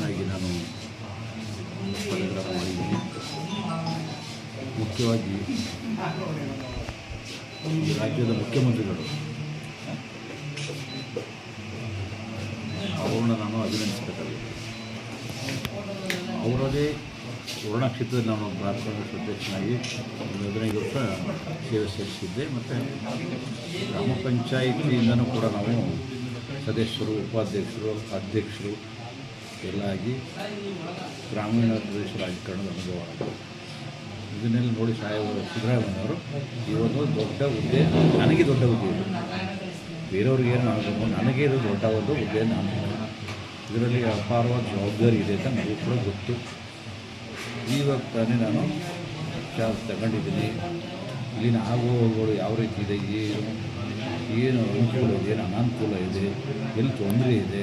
ಅಧ್ಯಕ್ಷನಾಗಿ ನಾನು ಪದಗ್ರಹಣ ಮಾಡಿದ್ದೀನಿ. ಮುಖ್ಯವಾಗಿ ಈ ರಾಜ್ಯದ ಮುಖ್ಯಮಂತ್ರಿಗಳು ಅವ್ರನ್ನ ನಾನು ಅಭಿನಂದಿಸಬೇಕಾಗಿದೆ. ಅವರದೇ ವರ್ಣ ಕ್ಷೇತ್ರದಲ್ಲಿ ನಾನು ಬ್ಲಾಕ್ ಕಾಂಗ್ರೆಸ್ ಅಧ್ಯಕ್ಷನಾಗಿ 15 ವರ್ಷ ಸೇವೆ ಸಲ್ಲಿಸಿದ್ದೆ. ಮತ್ತು ಗ್ರಾಮ ಪಂಚಾಯಿತಿಯಿಂದನೂ ಕೂಡ ನಾವು ಸದಸ್ಯರು, ಉಪಾಧ್ಯಕ್ಷರು, ಅಧ್ಯಕ್ಷರು ಎಲ್ಲ ಆಗಿ ಗ್ರಾಮೀಣ ಪ್ರದೇಶ ರಾಜಕಾರಣದ ಅನುಭವ. ಇದನ್ನೆಲ್ಲ ನೋಡಿ ಸಿದ್ದರಾಮಯ್ಯನವರು ಈ ಒಂದು ದೊಡ್ಡ ಹುದ್ದೆ, ನನಗೆ ದೊಡ್ಡ ಹುದ್ದೆ ಇದೆ, ಬೇರೆಯವ್ರಿಗೆ ಏನು ಆಗಬೇಕು, ನನಗೆ ಇದು ದೊಡ್ಡ ಒಂದು ಹುದ್ದೆ. ನಾನು ಇದರಲ್ಲಿ ಅಪಾರವಾದ ಜವಾಬ್ದಾರಿ ಇದೆ ಅಂತ ನನಗೂ ಕೂಡ ಗೊತ್ತು. ಇವಾಗ ತಾನೇ ನಾನು ಚಾರ್ಜ್ ತಗೊಂಡಿದ್ದೀನಿ. ಇಲ್ಲಿನ ಆಗುವಗಳು ಯಾವ ರೀತಿ ಇದೆ, ಏನು ಅನುಕೂಲ ಇದೆ, ಏನು ಅನಾನುಕೂಲ ಇದೆ, ಎಲ್ಲಿ ತೊಂದರೆ ಇದೆ,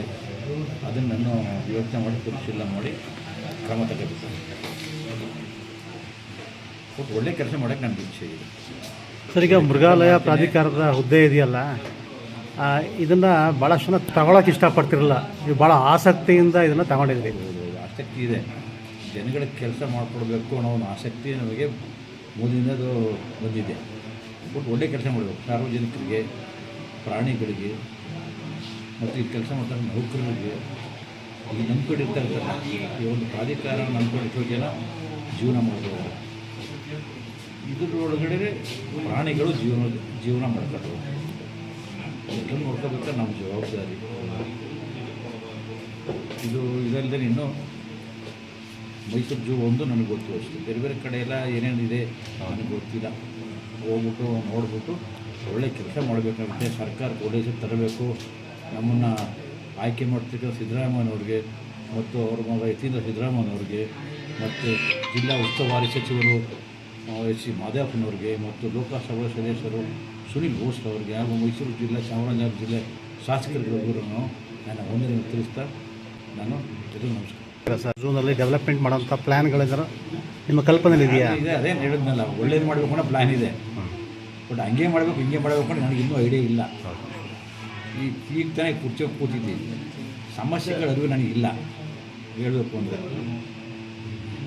ಅದನ್ನು ನಾನು ಯೋಚನೆ ಮಾಡಿ ಪರಿಶೀಲನೆ ಮಾಡಿ ಕ್ರಮ ತಗೋಬೇಕು. ಒಳ್ಳೆ ಕೆಲಸ ಮಾಡೋಕ್ಕೆ ನನಗೆ ಇಚ್ಛೆ ಇದೆ. ಸರ್, ಈಗ ಮೃಗಾಲಯ ಪ್ರಾಧಿಕಾರದ ಹುದ್ದೆ ಇದೆಯಲ್ಲ, ಇದನ್ನು ಭಾಳಷ್ಟು ಜನ ತಗೊಳಕ್ಕೆ ಇಷ್ಟಪಡ್ತಿರಲ್ಲ. ನೀವು ಭಾಳ ಆಸಕ್ತಿಯಿಂದ ಇದನ್ನು ತಗೊಂಡಿದ್ರಿ. ಆಸಕ್ತಿ ಇದೆ, ಜನಗಳಿಗೆ ಕೆಲಸ ಮಾಡಿಕೊಡ್ಬೇಕು ಅನ್ನೋ ಒಂದು ಆಸಕ್ತಿ ನಮಗೆ ಮೊದಲಿನದು ಬಂದಿದೆ. ಬಟ್ ಒಳ್ಳೆ ಕೆಲಸ ಮಾಡಬೇಕು, ಸಾರ್ವಜನಿಕರಿಗೆ, ಪ್ರಾಣಿಗಳಿಗೆ ಮತ್ತು ಈ ಕೆಲಸ ಮಾಡ್ತಾರೆ ನೌಕರರಿಗೆ, ಈಗ ನಂಬ್ಕೊಂಡು ಇರ್ತಾರಲ್ಲ, ಈ ಒಂದು ಪ್ರಾಧಿಕಾರ ನಂಬ್ಕೊಂಡು ಎಷ್ಟೋ ಜನ ಜೀವನ ಮಾಡ್ಬೋದು. ಇದರೊಳಗಡೆ ಪ್ರಾಣಿಗಳು ಜೀವನ ಮಾಡ್ತಾರೆ. ಇದನ್ನು ನೋಡ್ಕೋಬೇಕಾದ್ರೆ ನಮ್ಮ ಜವಾಬ್ದಾರಿ ಇದು. ಇದಲ್ಲದೆ ಇನ್ನು ಮೈಸೂರು ಜೂ ಒಂದು ನನಗೆ ಗೊತ್ತು ಅಷ್ಟೇ. ಬೇರೆ ಬೇರೆ ಕಡೆ ಎಲ್ಲ ಏನೇನಿದೆ ನನಗೆ ಗೊತ್ತಿಲ್ಲ. ಹೋಗ್ಬಿಟ್ಟು ನೋಡ್ಬಿಟ್ಟು ಒಳ್ಳೆ ಕೆಲಸ ಮಾಡಬೇಕಾಗುತ್ತೆ. ಸರ್ಕಾರಕ್ಕೆ ಒಳ್ಳೆ ಹೆಸರು ತರಬೇಕು. ನಮ್ಮನ್ನು ಆಯ್ಕೆ ಮಾಡ್ತಿದ್ದ ಸಿದ್ದರಾಮಯ್ಯನವ್ರಿಗೆ ಮತ್ತು ಅವ್ರ ಮಗ ಯತೀಂದ್ರ ಸಿದ್ದರಾಮಯ್ಯನವ್ರಿಗೆ ಮತ್ತು ಜಿಲ್ಲಾ ಉಸ್ತುವಾರಿ ಸಚಿವರು ಸಿ ಮಾದೇವಪ್ಪನವ್ರಿಗೆ ಮತ್ತು ಲೋಕಸಭಾ ಸದಸ್ಯರು ಸುನಿಲ್ ಬೋಸ್ ಅವರಿಗೆ ಹಾಗೂ ಮೈಸೂರು ಜಿಲ್ಲೆ, ಚಾಮರಾಜನಗರ ಜಿಲ್ಲೆ ಶಾಸಕರುಗಳಿಗೂ ನಾನು ವಂದನೆ ತಿಳಿಸ್ತಾ ನಾನು ನಮಸ್ಕಾರ. ಸರ್, ಝೂನಲ್ಲಿ ಡೆವಲಪ್ಮೆಂಟ್ ಮಾಡೋಂಥ ಪ್ಲ್ಯಾನ್ಗಳಿಂದ ನಿಮ್ಮ ಕಲ್ಪನೆ ಇದೆಯಾ? ಇದೆ, ಅದೇನು ಹೇಳಿದ್ನಲ್ಲ, ಒಳ್ಳೇದು ಮಾಡಬೇಕು ಅನ್ನೋ ಪ್ಲ್ಯಾನ್ ಇದೆ. ಬಟ್ ಹಂಗೆ ಮಾಡಬೇಕು, ಹಿಂಗೆ ಮಾಡಬೇಕು ಅಂತ ನನಗೆ ಇನ್ನೂ ಐಡಿಯಾ ಇಲ್ಲ. ಈಗ ತಾನೇ ಕೂತಿದ್ದೀನಿ. ಸಮಸ್ಯೆಗಳ ಅರಿವು ನನಗಿಲ್ಲ ಹೇಳಬೇಕು ಅಂದರೆ.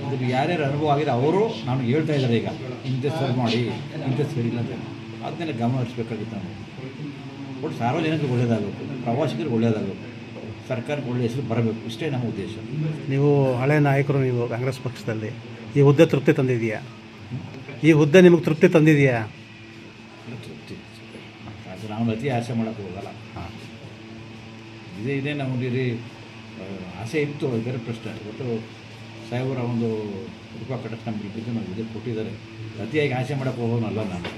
ಅದು ಯಾರ್ಯಾರು ಅನುಭವ ಆಗಿದೆ ಅವರು ನಾನು ಹೇಳ್ತಾ ಇದ್ದಾರೆ. ಈಗ ಇಂಥ ಸರಿ ಮಾಡಿ, ಇಂಥ ಸರಿ ಇಲ್ಲ ಅಂತ ಅದನ್ನೆಲ್ಲ ಗಮನ ಹರಿಸ್ಬೇಕಾಗಿತ್ತು ನಾವು. ಬಟ್ ಸಾರ್ವಜನಿಕರಿಗೆ ಒಳ್ಳೆಯದಾಗಬೇಕು, ಪ್ರವಾಸಿಗರಿಗೆ ಒಳ್ಳೆಯದಾಗಬೇಕು, ಸರ್ಕಾರಕ್ಕೆ ಒಳ್ಳೆಯ ಹೆಸರು ಬರಬೇಕು, ಇಷ್ಟೇ ನಮ್ಮ ಉದ್ದೇಶ. ನೀವು ಹಳೆ ನಾಯಕರು, ನೀವು ಕಾಂಗ್ರೆಸ್ ಪಕ್ಷದಲ್ಲಿ ಈ ಹುದ್ದೆ ತೃಪ್ತಿ ತಂದಿದೆಯಾ? ಈ ಹುದ್ದೆ ನಿಮಗೆ ತೃಪ್ತಿ ತಂದಿದೆಯಾ? ತೃಪ್ತಿ ಅದು ನಾವು ಅತಿ ಆಸೆ ಮಾಡೋಕ್ಕೆ ಹೋಗಲ್ಲ. ಇದೇ ನಮಗೆ ಆಸೆ ಇತ್ತು, ಬೇರೆ ಪ್ರಶ್ನೆ. ಒಟ್ಟು ಸಾಹೇಬರ ಒಂದು ರೂಪಾಯಿ ಕಟ್ಟಕ್ಕೆ ನಮಗೆ ಬಿದ್ದು ನಾವು ಇದೇ ಕೊಟ್ಟಿದ್ದಾರೆ. ಅತಿಯಾಗಿ ಆಸೆ ಮಾಡೋಕ್ಕೆ ಹೋಗೋನಲ್ಲ ನಾನು.